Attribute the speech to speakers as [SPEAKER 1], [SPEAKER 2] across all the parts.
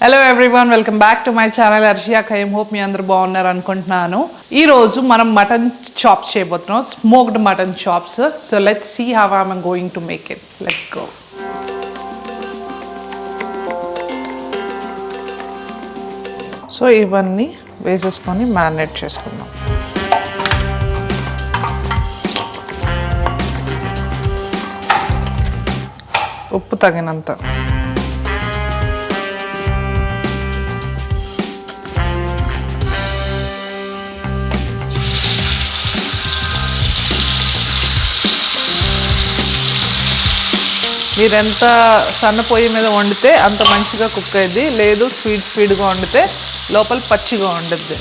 [SPEAKER 1] Hello everyone, welcome back to my channel Arshiya Khaim. Hope మీ అందరూ బాగున్నారు అనుకుంటున్నాను. ఈ రోజు మనం మటన్ చాప్స్ చేయబోతున్నాం, smoked mutton chops. So let's see how I am going to make it. Let's go. So ఇవన్నీ వేసేసుకొని మ్యారినేట్ చేసుకుందాం. ఉప్పు తగినంత. మీరు ఎంత సన్న పొయ్యి మీద వండితే అంత మంచిగా కుక్ అయ్యింది. లేదు స్పీడ్గా వండితే లోపల పచ్చిగా వండుద్ది.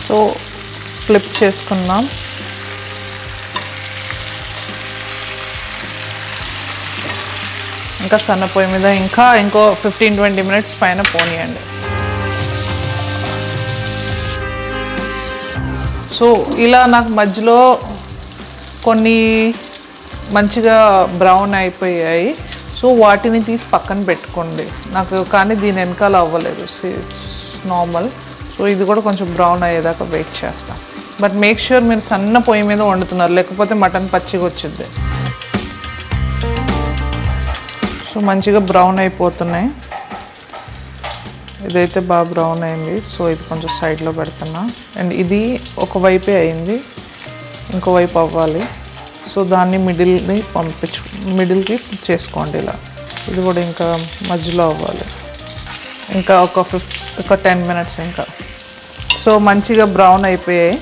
[SPEAKER 1] సో ఫ్లిప్ చేసుకుందాం. ఇంకా సన్న పొయ్యి మీద ఇంకో 15-20 మినిట్స్ పైన పోనీయండి. సో ఇలా నాకు మధ్యలో కొన్ని మంచిగా బ్రౌన్ అయిపోయాయి. సో వాటిని తీసి పక్కన పెట్టుకోండి. నాకు కానీ దీని వెనకాల అవ్వలేదు, ఇట్స్ నార్మల్. సో ఇది కూడా కొంచెం బ్రౌన్ అయ్యేదాకా వెయిట్ చేస్తాం. బట్ మేక్ ష్యూర్ మీరు సన్న పొయ్యి మీద వండుతున్నారు, లేకపోతే మటన్ పచ్చిగా వచ్చింది. సో మంచిగా బ్రౌన్ అయిపోతున్నాయి. ఇదైతే బాగా బ్రౌన్ అయింది. సో ఇది కొంచెం సైడ్లో పెడుతున్నా. అండ్ ఇది ఒకవైపే అయింది, ఇంకోవైపు అవ్వాలి. సో దాన్ని మిడిల్కి చేసుకోండి ఇలా. ఇది కూడా ఇంకా మధ్యలో అవ్వాలి. ఇంకా ఒక 10 మినిట్స్ ఇంకా. సో మంచిగా బ్రౌన్ అయిపోయాయి.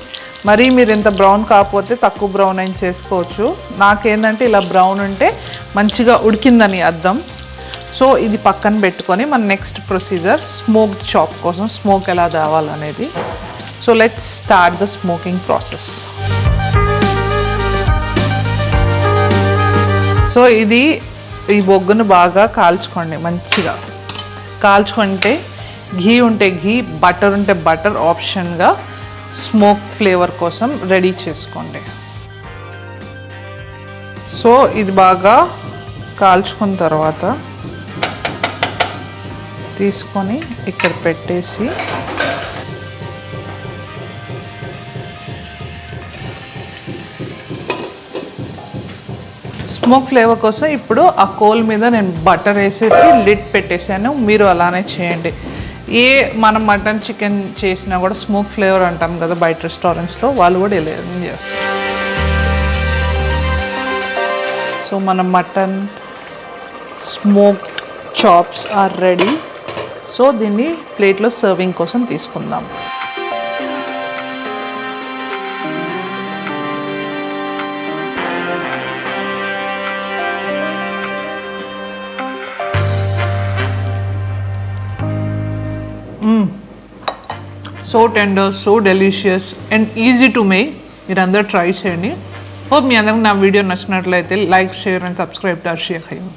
[SPEAKER 1] మరీ మీరు ఇంత బ్రౌన్ కాకపోతే తక్కువ బ్రౌన్ అయిన చేసుకోవచ్చు. నాకేంటంటే ఇలా బ్రౌన్ ఉంటే మంచిగా ఉడికిందని అర్థం. సో ఇది పక్కన పెట్టుకొని మన నెక్స్ట్ ప్రొసీజర్ స్మోక్డ్ చాప్ కోసం స్మోక్ ఎలా తేవాలనేది. So let's start the smoking process. So ఈ బొగ్గును బాగా కాల్చుకోండి. మంచిగా కాల్చుకుంటే ఘీ ఉంటే ఘీ, బటర్ ఉంటే బటర్ ఆప్షన్గా స్మోక్ ఫ్లేవర్ కోసం రెడీ చేసుకోండి. సో ఇది బాగా కాల్చుకున్న తర్వాత తీసుకొని ఇక్కడ పెట్టేసి స్మోక్ ఫ్లేవర్ కోసం ఇప్పుడు ఆ కోల్ మీద నేను బటర్ వేసేసి లిడ్ పెట్టేసాను. మీరు అలానే చేయండి. మనం మటన్ చికెన్ చేసినా కూడా స్మోక్ ఫ్లేవర్ అంటాం కదా బయట రెస్టారెంట్స్లో, వాళ్ళు కూడా ఇలా చేస్తారు. సో మన mutton smoked chops are ready. So దీన్ని ప్లేట్లో సర్వింగ్ కోసం తీసుకుందాం. So tender, so delicious and easy to make. మీరు అందరూ ట్రై చేయండి. హోప్ మీ అందరికి నా వీడియో నచ్చినట్లయితే like, share and subscribe to Arshiya ఖైమ్.